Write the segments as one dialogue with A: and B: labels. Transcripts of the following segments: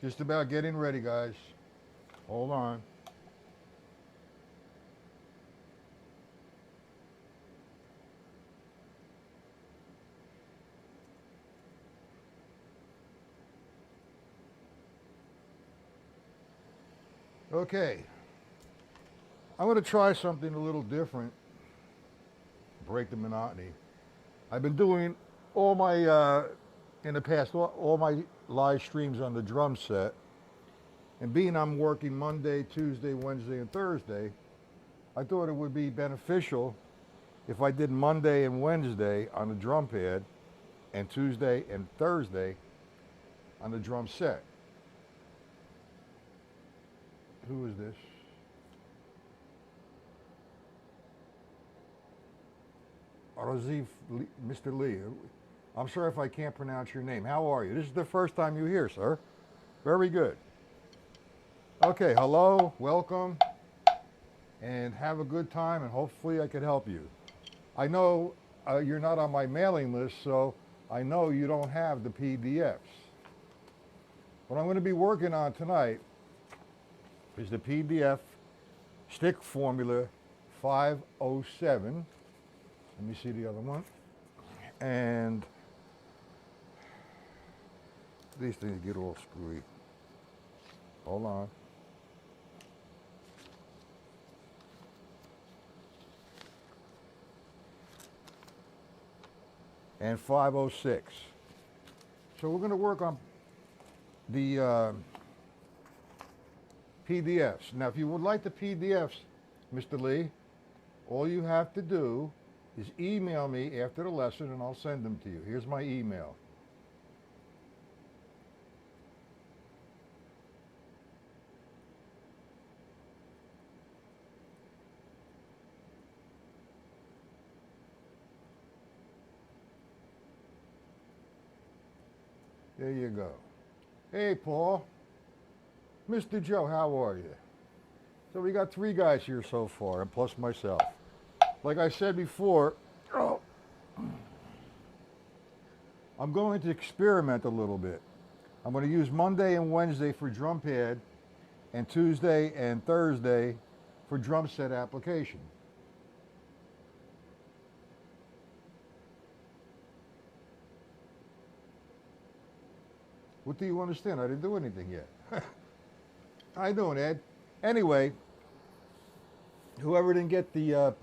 A: Just about getting ready, guys. Hold on. Okay. I'm going to try something a little different, break the monotony. I've been doing all my, in the past, all my live streams on the drum set. And being I'm working Monday, Tuesday, Wednesday, and Thursday, I thought it would be beneficial if I did Monday and Wednesday on the drum pad and Tuesday and Thursday on the drum set. Who is this? Razif, Mr. Lee. I'm sorry if I can't pronounce your name. How are you? This is the first time you're here, sir. Very good. Okay, hello, welcome, and have a good time, and hopefully I could help you. I know you're not on my mailing list, so I know you don't have the PDFs. What I'm going to be working on tonight is the PDF stick formula 507. Let me see the other one. And these things get all screwy. Hold on. And 506. So we're going to work on the PDFs. Now, if you would like the PDFs, Mr. Lee, all you have to do is email me after the lesson and I'll send them to you. Here's my email. There you go. Hey, Paul. Mr. Joe, how are you? So we got 3 guys here so far, and plus myself. Like I said before, I'm going to experiment a little bit. I'm going to use Monday and Wednesday for drum pad, and Tuesday and Thursday for drum set application. What do you understand? I didn't do anything yet. How you doing, Ed? Anyway, whoever didn't get the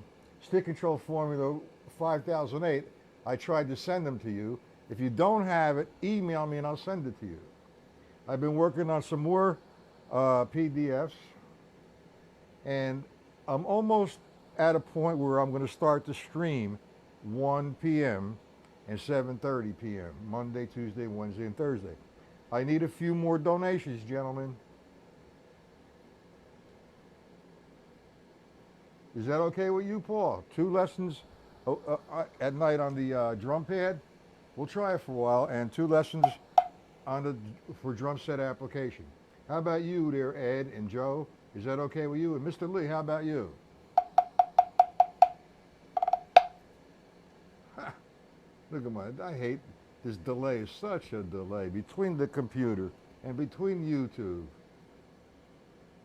A: stick control formula 5008, I tried to send them to you. If you don't have it, email me and I'll send it to you. I've been working on some more PDFs, and I'm almost at a point where I'm going to start to stream 1 p.m. and 7:30 p.m. Monday, Tuesday, Wednesday, and Thursday. I need a few more donations, gentlemen. Is that okay with you, Paul? 2 lessons at night on the drum pad. We'll try it for a while, and 2 lessons on the for drum set application. How about you there, Ed and Joe? Is that okay with you? And Mr. Lee, how about you? Look at I hate this delay. Is such a delay between the computer and between YouTube.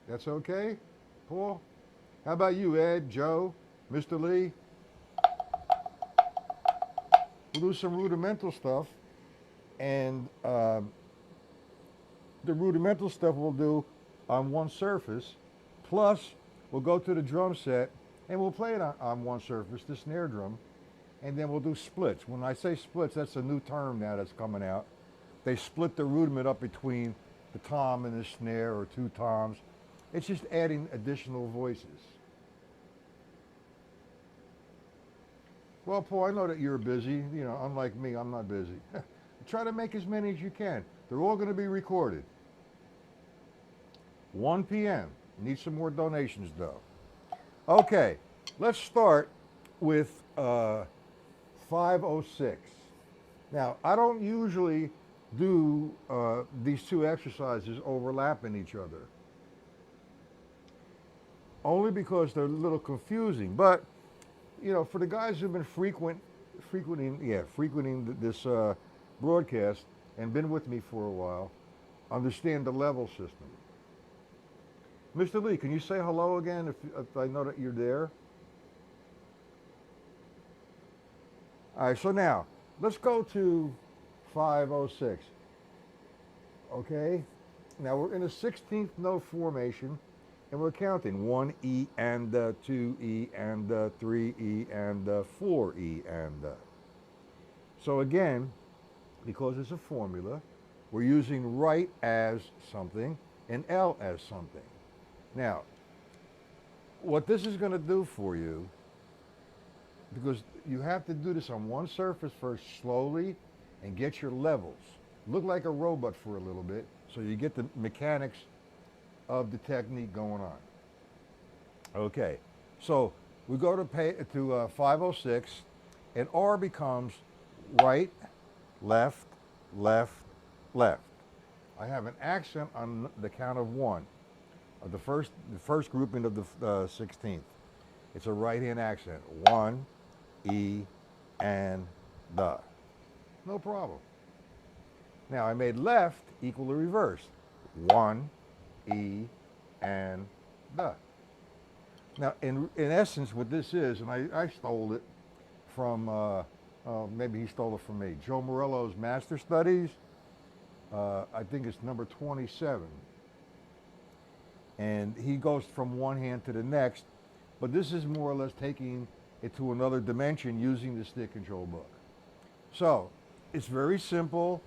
A: That's okay, Paul? How about you, Ed, Joe, Mr. Lee? We'll do some rudimental stuff, and the rudimental stuff we'll do on one surface, plus we'll go to the drum set and we'll play it on one surface, the snare drum, and then we'll do splits. When I say splits, that's a new term now that's coming out. They split the rudiment up between the tom and the snare, or 2 toms. It's just adding additional voices. Well, Paul, I know that you're busy. You know, unlike me, I'm not busy. Try to make as many as you can. They're all going to be recorded. 1 p.m. Need some more donations, though. Okay, let's start with 506. Now, I don't usually do these 2 exercises overlapping each other, only because they're a little confusing. But you know, for the guys who've been frequenting this broadcast and been with me for a while, understand the level system. Mr. Lee, can you say hello again if I know that you're there? All right, so now let's go to 506. Okay? Now we're in a 16th note formation and we're counting 1E and 2E and 3E and 4E and. So again, because it's a formula, we're using right as something and L as something. Now, what this is going to do for you, because you have to do this on one surface first slowly and get your levels. Look like a robot for a little bit so you get the mechanics of the technique going on. Okay, so we go to 506 and R becomes right, left, left, left. I have an accent on the count of one. The first grouping of the 16th. It's a right-hand accent. 1, E, and the. No problem. Now I made left equal to reverse. 1, E, and the. Now in essence what this is, and I stole it from, maybe he stole it from me, Joe Morello's Master Studies. I think it's number 27. And he goes from one hand to the next, but this is more or less taking it to another dimension using the stick control book. So it's very simple.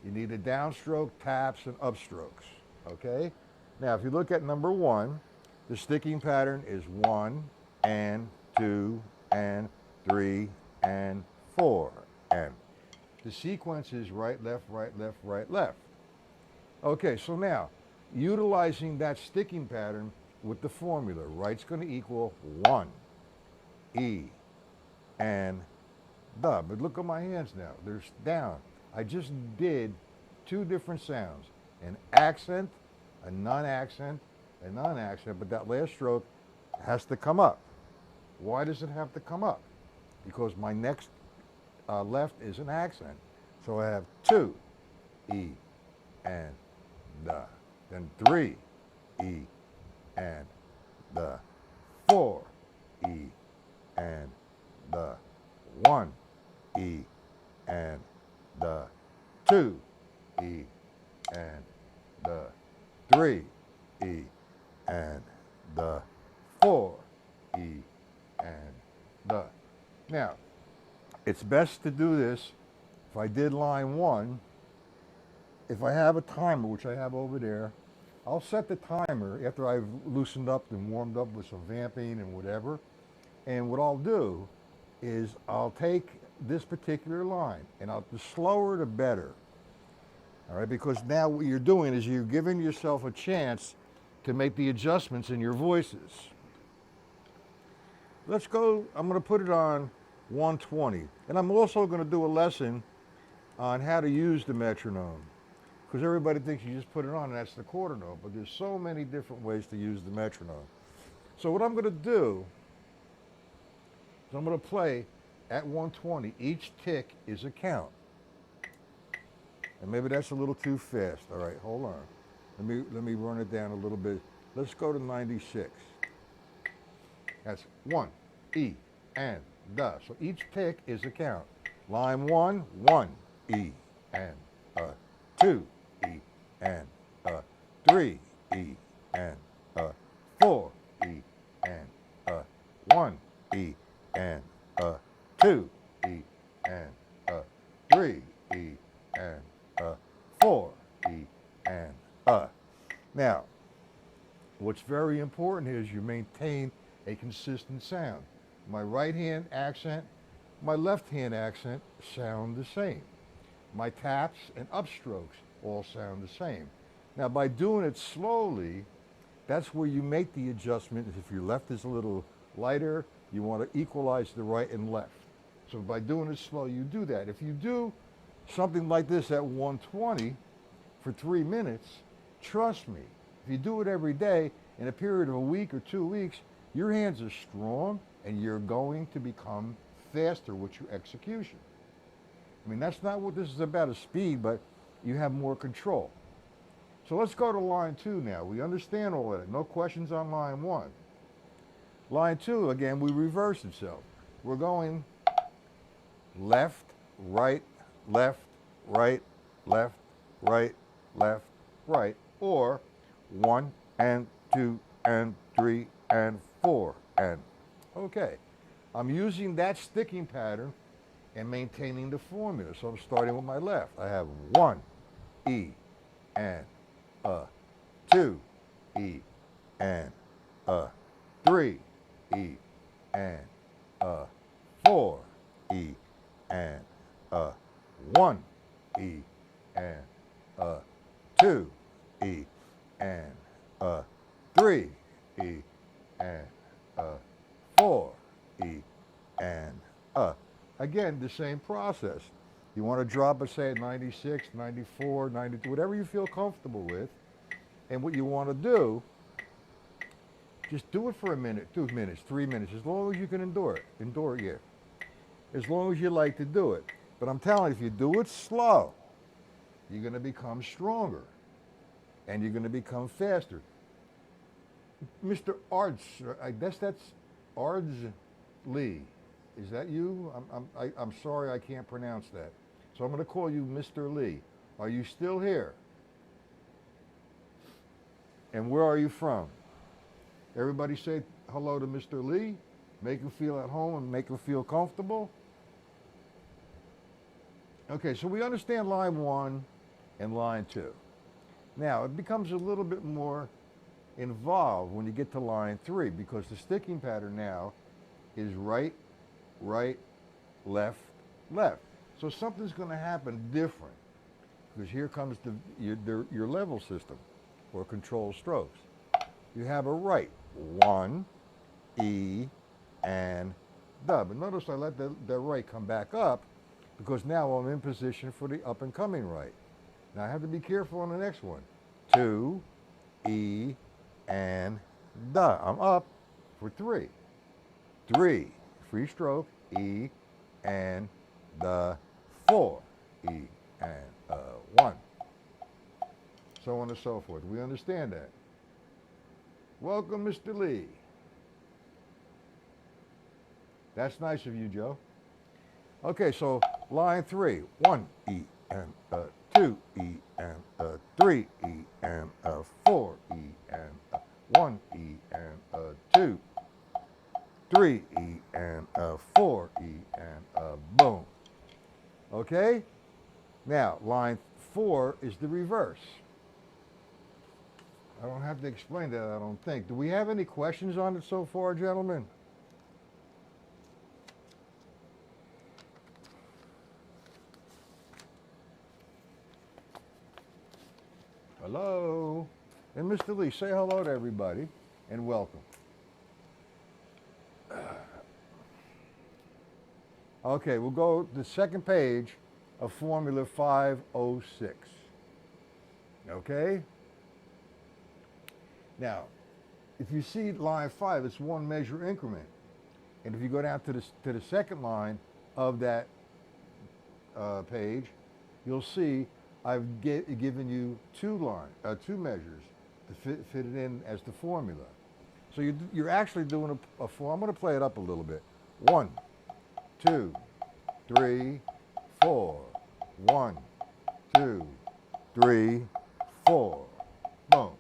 A: You need a downstroke, taps, and upstrokes, okay? Now if you look at number 1, the sticking pattern is 1 and 2 and 3 and 4 and. The sequence is right, left, right, left, right, left. Okay, so now, utilizing that sticking pattern with the formula, right's going to equal 1, E, and the. But look at my hands now. They're down. I just did 2 different sounds, an accent, a non-accent, a non-accent, but that last stroke has to come up. Why does it have to come up? Because my next left is an accent. So I have 2, E, and the. Then 3, E, and the. 4, E, and the. 1, E, and the. 2, E, and the. 3, E, and the. 4, E, and the. Now, it's best to do this. If I did line 1, if I have a timer, which I have over there, I'll set the timer after I've loosened up and warmed up with some vamping and whatever. And what I'll do is I'll take this particular line and the slower the better. All right, because now what you're doing is you're giving yourself a chance to make the adjustments in your voices. Let's go, I'm going to put it on 120. And I'm also going to do a lesson on how to use the metronome. Because everybody thinks you just put it on and that's the quarter note, but there's so many different ways to use the metronome. So what I'm going to do is I'm going to play at 120. Each tick is a count. And maybe that's a little too fast. All right, hold on. Let me run it down a little bit. Let's go to 96. That's 1, E, and the. So each tick is a count. Line 1, 1, E, and 2, E, and 3, E, and 4, E, and 1, E, and 2, E, and 3, E, and 4, E, and Now, what's very important is you maintain a consistent sound. My right hand accent, my left hand accent sound the same. My taps and upstrokes all sound the same. Now by doing it slowly, that's where you make the adjustment. If your left is a little lighter, you want to equalize the right and left. So by doing it slow, you do that. If you do something like this at 120 for 3 minutes, trust me, if you do it every day, in a period of a week or 2 weeks, your hands are strong and you're going to become faster with your execution. I mean, that's not what this is about, is speed, but you have more control. So let's go to line 2 now. We understand all of that. No questions on line 1. Line 2, again, we reverse itself. We're going left, right, left, right, left, right, left, right, or 1 and 2 and 3 and 4 and. Okay. I'm using that sticking pattern and maintaining the formula. So I'm starting with my left. I have 1 E and 2 E and 3 E and 4 E and 1 E and 2 E and 3 E and 4 E and again, the same process. You want to drop it, say, at 96, 94, 92, whatever you feel comfortable with. And what you want to do, just do it for a minute, 2 minutes, 3 minutes, as long as you can endure it. Endure it, yeah. As long as you like to do it. But I'm telling you, if you do it slow, you're going to become stronger. And you're going to become faster. Mr. Ards, I guess that's Ards Lee. Is that you? I'm sorry I can't pronounce that. So I'm going to call you Mr. Lee. Are you still here? And where are you from? Everybody say hello to Mr. Lee. Make him feel at home and make him feel comfortable. Okay, so we understand line 1 and line 2. Now, it becomes a little bit more involved when you get to line 3 because the sticking pattern now is right, right, left, left. So something's going to happen different because here comes your level system or control strokes. You have a right, 1, E, and the. But notice I let the right come back up because now I'm in position for the up and coming right. Now I have to be careful on the next one. 2, E, and the. I'm up for 3. 3, free stroke, E, and the 4, E, and 1. So on and so forth. We understand that. Welcome, Mr. Lee. That's nice of you, Joe. Okay, so line 3, 1 E and 2 E and 3 E and 4 E and 1 E and 2, 3 E and 4 E and boom. Okay? Now, line 4 is the reverse. I don't have to explain that, I don't think. Do we have any questions on it so far, gentlemen? Hello? And Mr. Lee, say hello to everybody and welcome. Okay, we'll go to the second page of Formula 506. Okay? Now, if you see line 5, it's 1 measure increment. And if you go down to the second line of that page, you'll see I've given you 2 measures to fit it in as the formula. So you're actually doing a form. I'm going to play it up a little bit. 1, 2, 3, 4. 1, 2, 3, 4. Boom.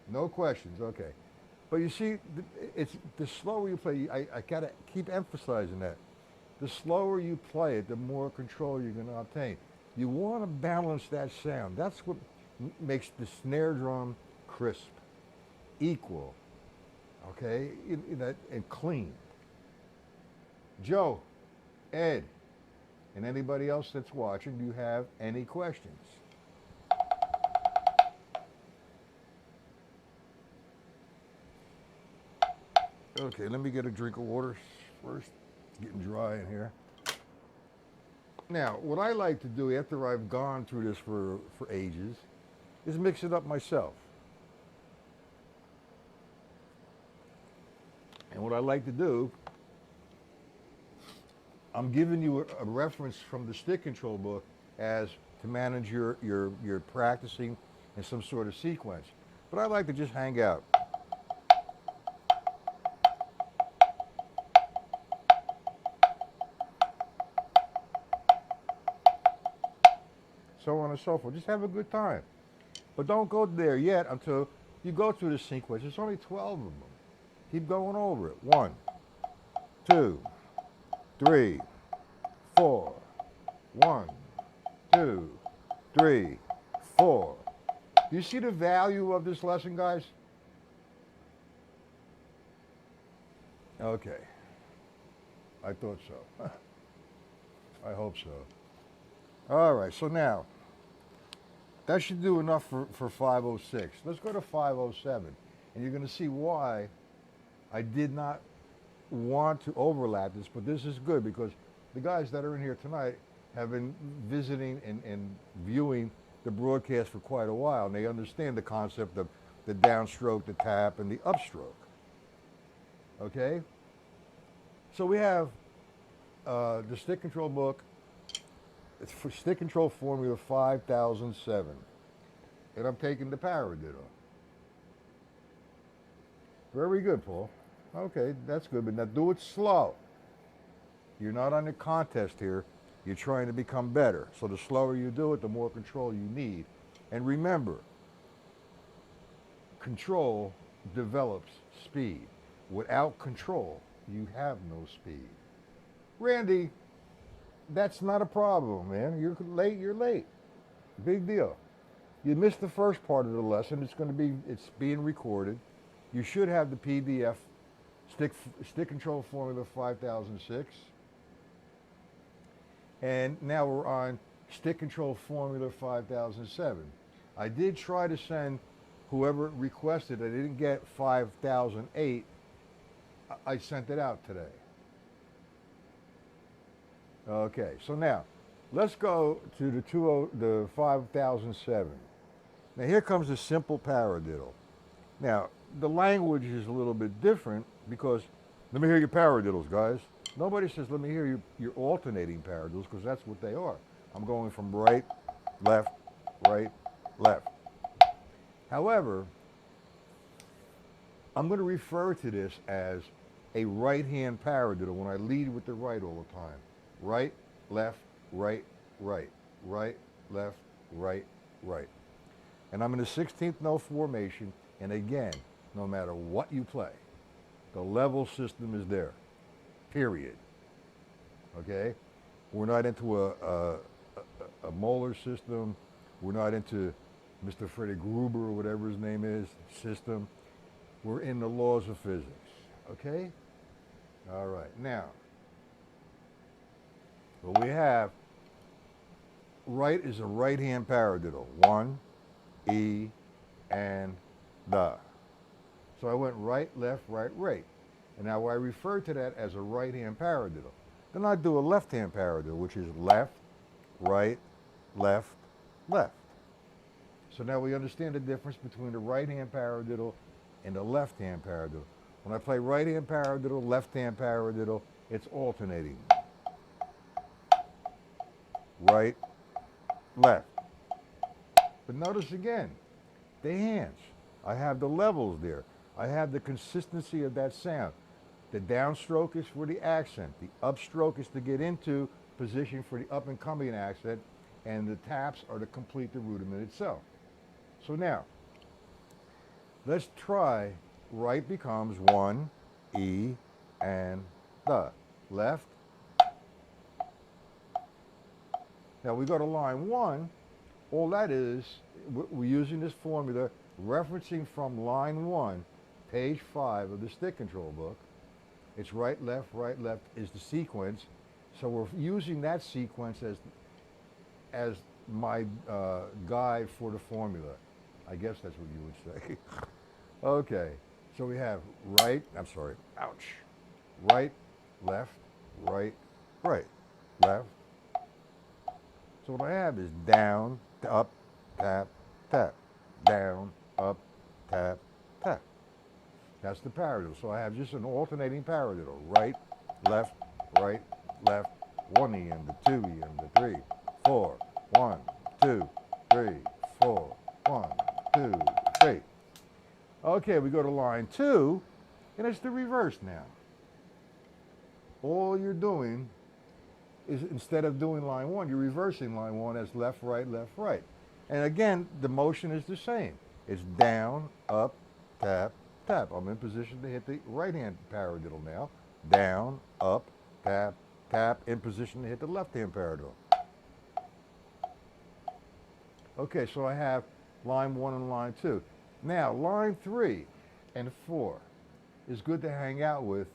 A: No questions. Okay. But you see, it's the slower you play. I gotta keep emphasizing that. The slower you play it, the more control you're going to obtain. You want to balance that sound. That's what makes the snare drum crisp, equal, okay, and clean. Joe, Ed, and anybody else that's watching, do you have any questions? Okay, let me get a drink of water first. It's getting dry in here. Now, what I like to do after I've gone through this for ages is mix it up myself. And what I like to do, I'm giving you a reference from the stick control book as to manage your practicing in some sort of sequence. But I like to just hang out. So on and so forth. Just have a good time. But don't go there yet until you go through the sequence. There's only 12 of them. Keep going over it. 1, 2, 3, 4. 1, 2, 3, 4. Do you see the value of this lesson, guys? Okay. I thought so. I hope so. All right, so now, that should do enough for 506. Let's go to 507, and you're going to see why I did not want to overlap this, but this is good because the guys that are in here tonight have been visiting and viewing the broadcast for quite a while, and they understand the concept of the downstroke, the tap, and the upstroke. Okay? So we have the stick control book. It's for stick control formula 5007. And I'm taking the Paradiddle. Very good, Paul. Okay, that's good, but now do it slow. You're not on a contest here. You're trying to become better. So the slower you do it, the more control you need. And remember, control develops speed. Without control, you have no speed. Randy, that's not a problem, man. You're late. Big deal. You missed the first part of the lesson. It's being recorded. You should have the PDF, stick control formula 5006. And now we're on stick control formula 5007. I did try to send whoever requested. I didn't get 5008. I sent it out today. Okay, so now let's go to the 5007. Now here comes the simple paradiddle. Now the language is a little bit different because let me hear your paradiddles, guys. Nobody says let me hear your alternating paradiddles because that's what they are. I'm going from right, left, right, left. However, I'm going to refer to this as a right-hand paradiddle when I lead with the right all the time. Right, left, right, right, right, left, right, right. And I'm in a 16th note formation, and again, no matter what you play, the level system is there, period. Okay? We're not into a molar system. We're not into Mr. Freddie Gruber or whatever his name is, system. We're in the laws of physics. Okay? All right. Now, what we have, right is a right-hand paradiddle. 1, E, and the. So I went right, left, right, right. And now I refer to that as a right-hand paradiddle. Then I do a left-hand paradiddle, which is left, right, left, left. So now we understand the difference between the right-hand paradiddle and the left-hand paradiddle. When I play right-hand paradiddle, left-hand paradiddle, it's alternating. Right, left. But notice again, the hands. I have the levels there. I have the consistency of that sound. The downstroke is for the accent. The upstroke is to get into position for the up and coming accent. And the taps are to complete the rudiment itself. So now, let's try right becomes 1, E, and the. Left. Now we go to line 1. All that is, we're using this formula, referencing from line 1, page 5 of the stick control book. It's right, left is the sequence. So we're using that sequence as my guide for the formula. I guess that's what you would say. Okay, so we have right, left, right, left. So what I have is down, up, tap, tap, down, up, tap, tap. That's the paradiddle. So I have just an alternating paradiddle. Right, left, 1 E and the 2 E and the 3, 4, 1, 2, 3, 4. 1, 2, 3. Okay, we go to line 2, and it's the reverse now. All you're doing is instead of doing line 1, you're reversing line 1 as left, right, left, right. And again, the motion is the same. It's down, up, tap, tap. I'm in position to hit the right-hand paradiddle now. Down, up, tap, tap. In position to hit the left-hand paradiddle. Okay, so I have line 1 and line 2. Now, line 3 and 4 is good to hang out with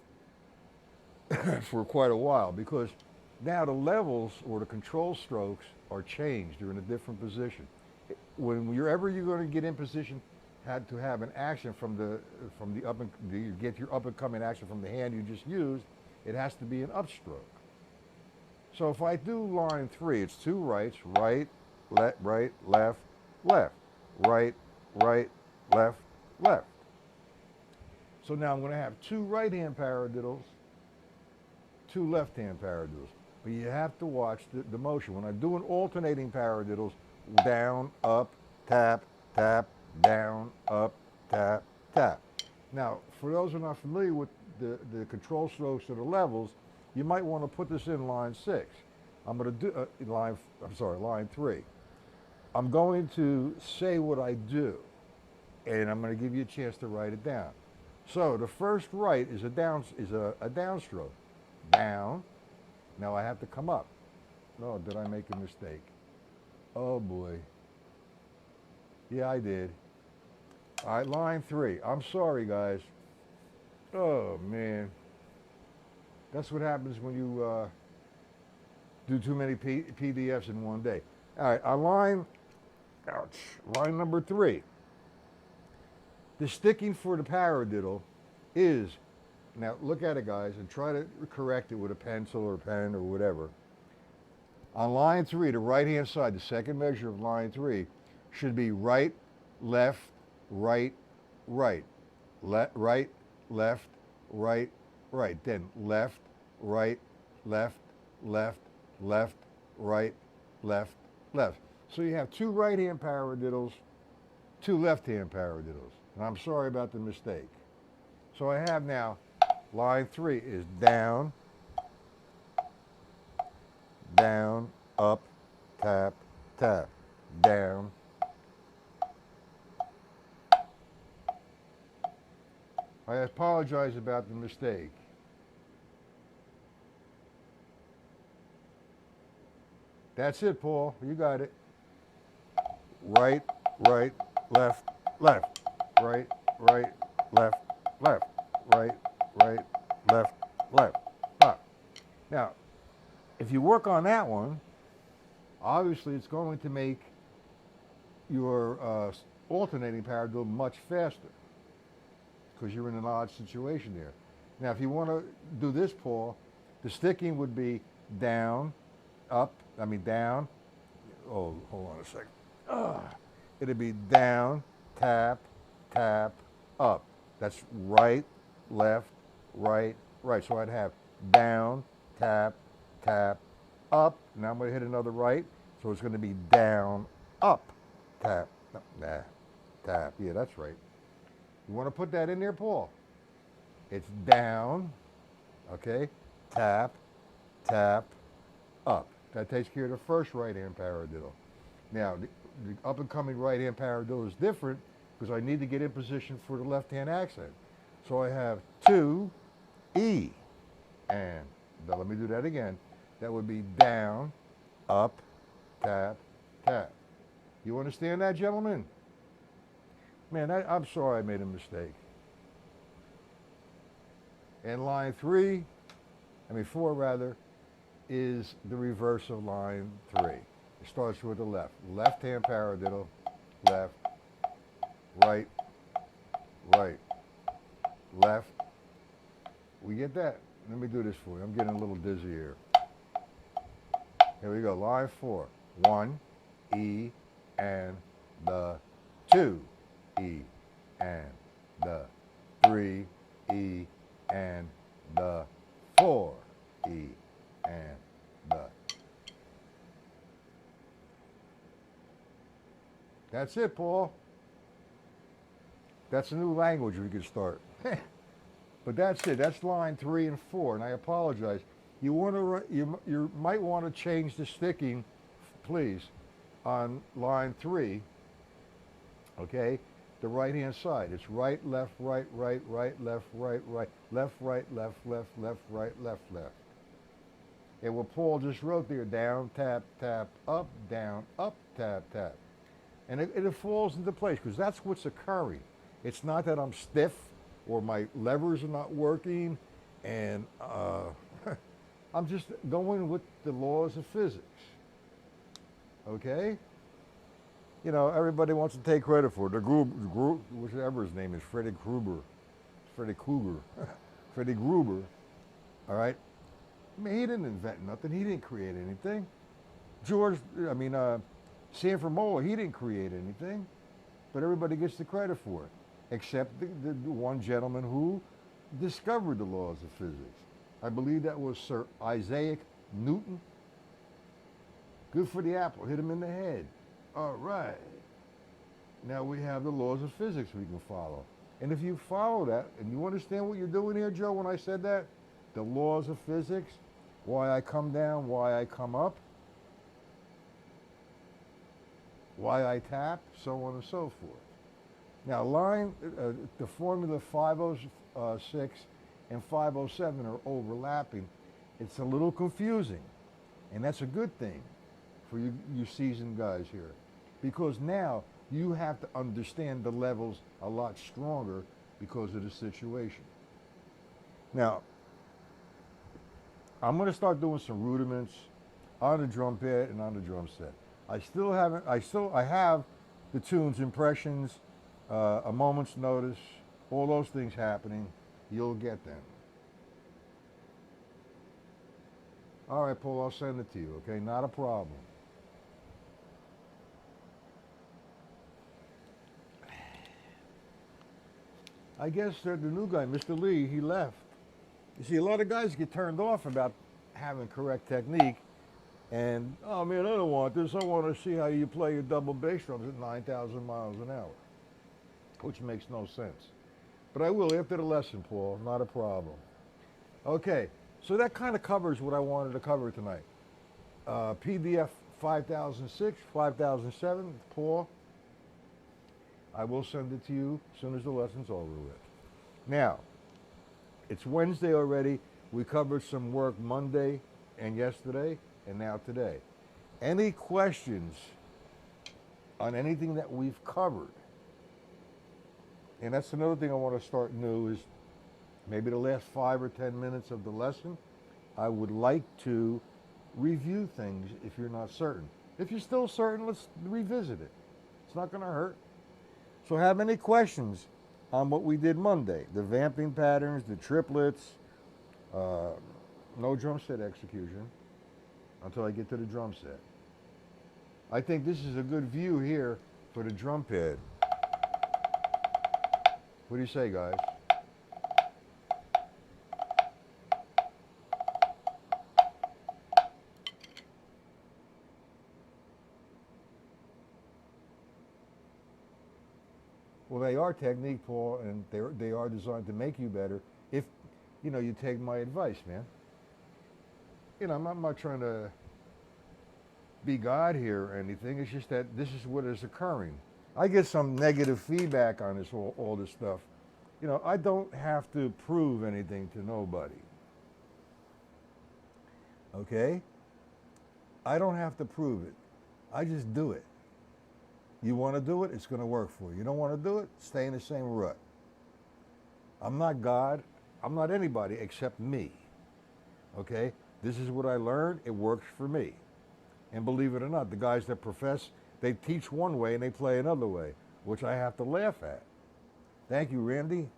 A: for quite a while because now the levels or the control strokes are changed. They're in a different position. Whenever you're going to get in position, had to have an action from the up and you get your up and coming action from the hand you just used, it has to be an upstroke. So if I do line 3, it's 2 rights, right, left, left, right, left, left. So now I'm going to have 2 right-hand paradiddles, 2 left-hand paradiddles. But you have to watch the motion. When I'm doing alternating paradiddles, down, up, tap, tap, down, up, tap, tap. Now, for those who are not familiar with the control strokes or the levels, you might want to put this in line 6. I'm going to do line 3. I'm going to say what I do, and I'm going to give you a chance to write it down. So the first right is a downstroke. Down. Now I have to come up. No, did I make a mistake? Oh boy. Yeah, I did. All right, line 3. I'm sorry, guys. Oh man. That's what happens when you do too many PDFs in one day. All right, on line number 3. The sticking for the paradiddle is, now look at it guys and try to correct it with a pencil or pen or whatever. On line 3, the right hand side, the second measure of line 3 should be right, left, right, right. Right, left, right, right. Then left, right, left, left, left, right, left, left. So you have 2 right hand paradiddles, 2 left hand paradiddles. And I'm sorry about the mistake. So I have now line 3 is down, down, up, tap, tap, down. I apologize about the mistake. That's it, Paul. You got it. Right, right, left, left. Right, right, left, left. Right, right, left, left. Now, if you work on that one, obviously it's going to make your alternating paradiddle much faster because you're in an odd situation there. Now, if you want to do this, Paul, the sticking would be down, down. Oh, hold on a second. It'd be down, tap, tap, up. That's right, left, right, right. So I'd have down, tap, tap, up. Now I'm going to hit another right. So it's going to be down, up, tap, tap. Yeah, that's right. You want to put that in there, Paul? It's down, okay, tap, tap, up. That takes care of the first right-hand paradiddle. Now, the up-and-coming right-hand paradiddle is different because I need to get in position for the left-hand accent. So I have 2, E, and now let me do that again. That would be down, up, tap, tap. You understand that, gentlemen? Man, I'm sorry I made a mistake. And line 4 rather, is the reverse of line 3. It starts with the left. Left-hand paradiddle, left, right, right, left. We get that? Let me do this for you. I'm getting a little dizzy here. Here we go. Line 4. 1, E, and the 2, E, and the 3, E, and the 4, E, and the. That's it, Paul. That's a new language we could start. But that's it. That's line 3 and 4. And I apologize. You want to you might want to change the sticking, please, on line 3. Okay, the right-hand side. It's right, left, right, right, right, left, right, right, left, right, left, left, left, right, left, left. And what Paul just wrote there: down, tap, tap, up, tap, tap. And it falls into place because that's what's occurring. It's not that I'm stiff or my levers are not working and I'm just going with the laws of physics. Okay? You know, everybody wants to take credit for it. Whichever his name is, Freddy Krueger. Freddy Gruber. All right? I mean, he didn't invent nothing. He didn't create anything. Sanford Moeller, he didn't create anything, but everybody gets the credit for it, except the one gentleman who discovered the laws of physics. I believe that was Sir Isaac Newton. Good for the apple, hit him in the head. All right. Now we have the laws of physics we can follow. And if you follow that, and you understand what you're doing here, Joe, when I said that, the laws of physics, why I come down, why I come up, why I tap, so on and so forth. Now, the formula 506 and 507 are overlapping. It's a little confusing, and that's a good thing for you seasoned guys here, because now you have to understand the levels a lot stronger because of the situation. Now, I'm going to start doing some rudiments on the drum pad and on the drum set. I have the tunes, impressions, a moment's notice, all those things happening. You'll get them. All right, Paul, I'll send it to you, okay? Not a problem. I guess the new guy, Mr. Lee, he left. You see, a lot of guys get turned off about having correct technique. And, oh man, I don't want this. I want to see how you play your double bass drums at 9,000 miles an hour, which makes no sense. But I will after the lesson, Paul, not a problem. Okay, so that kind of covers what I wanted to cover tonight. PDF 5006, 5007, Paul, I will send it to you as soon as the lesson's over with. Now, it's Wednesday already. We covered some work Monday and yesterday, and now today. Any questions on anything that we've covered? And that's another thing I want to start new is maybe the last 5 or 10 minutes of the lesson, I would like to review things if you're not certain. If you're still certain, let's revisit it. It's not going to hurt. So have any questions on what we did Monday? The vamping patterns, the triplets, no drum set execution until I get to the drum set. I think this is a good view here for the drum pad. What do you say, guys? Well, they are technique, Paul, and they are designed to make you better if, you know, you take my advice, man. You know, I'm not trying to be God here or anything. It's just that this is what is occurring. I get some negative feedback on this, all this stuff. You know, I don't have to prove anything to nobody. Okay? I don't have to prove it. I just do it. You want to do it, it's going to work for you. You don't want to do it, stay in the same rut. I'm not God. I'm not anybody except me. Okay? This is what I learned. It works for me. And believe it or not, the guys that profess, they teach one way and they play another way, which I have to laugh at. Thank you, Randy.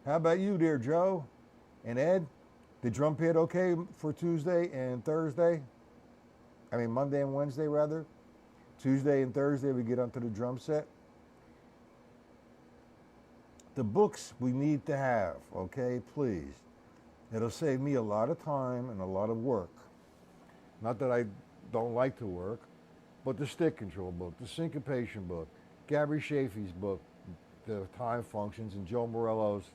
A: How about you there, Joe and Ed? The drum pad okay for Tuesday and Thursday? I mean, Monday and Wednesday, rather. Tuesday and Thursday, we get onto the drum set. The books we need to have, okay, please. It'll save me a lot of time and a lot of work. Not that I don't like to work, but the stick control book, the syncopation book, Gabby Shafee's book, The Time Functions, and Joe Morello's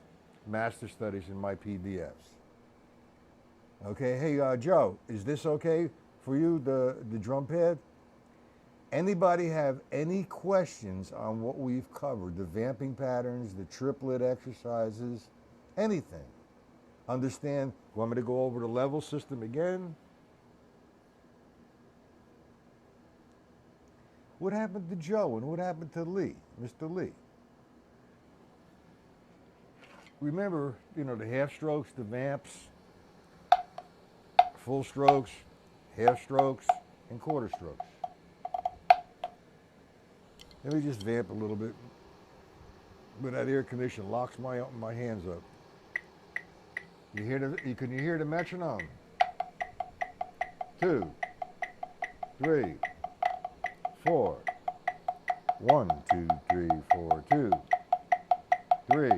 A: Master Studies in my PDFs. Okay, hey Joe, is this okay for you, the drum pad? Anybody have any questions on what we've covered? The vamping patterns, the triplet exercises, anything? Understand? Want me to go over the level system again? What happened to Joe and what happened to Lee, Mr. Lee? Remember, the half strokes, the vamps, full strokes, half strokes, and quarter strokes. Let me just vamp a little bit. When that air conditioner locks my hands up. Can you hear the metronome? 2, 3, 4. 1, 2, 3, 4, 2, 3,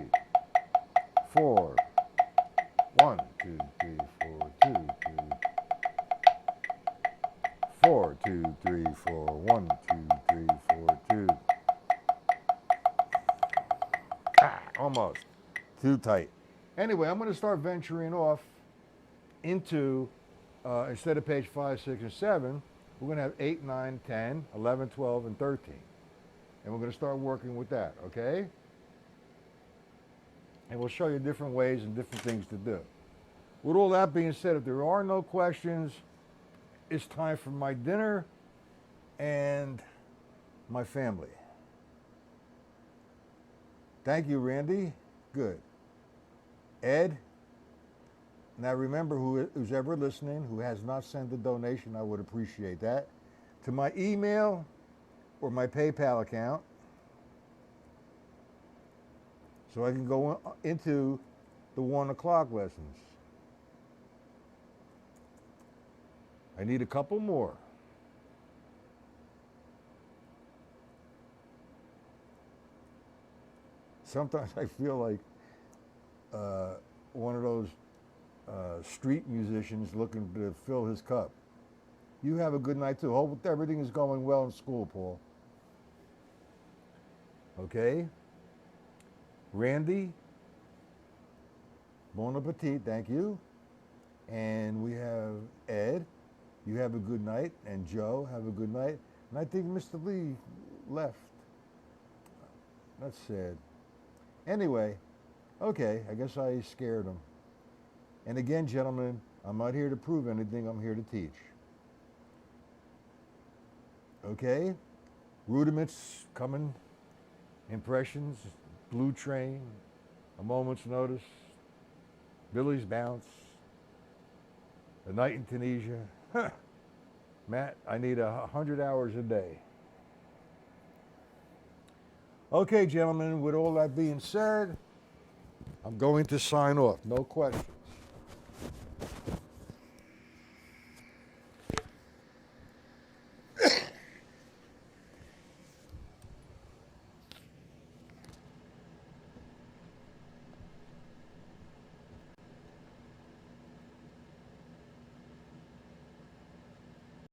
A: 4. 1, 2, 3, 4, 2, 2. 4, 2, 3, 4. 1, 2, 3, 4, 2. Almost. Too tight. Anyway, I'm going to start venturing off into, instead of page 5, 6, and 7, we're going to have 8, 9, 10, 11, 12, and 13. And we're going to start working with that, okay? And we'll show you different ways and different things to do. With all that being said, if there are no questions, it's time for my dinner and my family. Thank you, Randy. Good. Ed, now remember, who's ever listening, who has not sent a donation, I would appreciate that, to my email or my PayPal account, so I can go into the 1 o'clock lessons. I need a couple more. Sometimes I feel like one of those street musicians looking to fill his cup. You have a good night too. Hope everything is going well in school, Paul. Okay? Randy, bon appetit, thank you. And we have Ed, you have a good night. And Joe, have a good night. And I think Mr. Lee left. That's sad. Anyway, okay, I guess I scared him. And again, gentlemen, I'm not here to prove anything, I'm here to teach. Okay? Rudiments coming, impressions, Blue Train, A Moment's Notice, Billy's Bounce, The Night in Tunisia. Matt, I need 100 hours a day. Okay, gentlemen, with all that being said, I'm going to sign off. No question.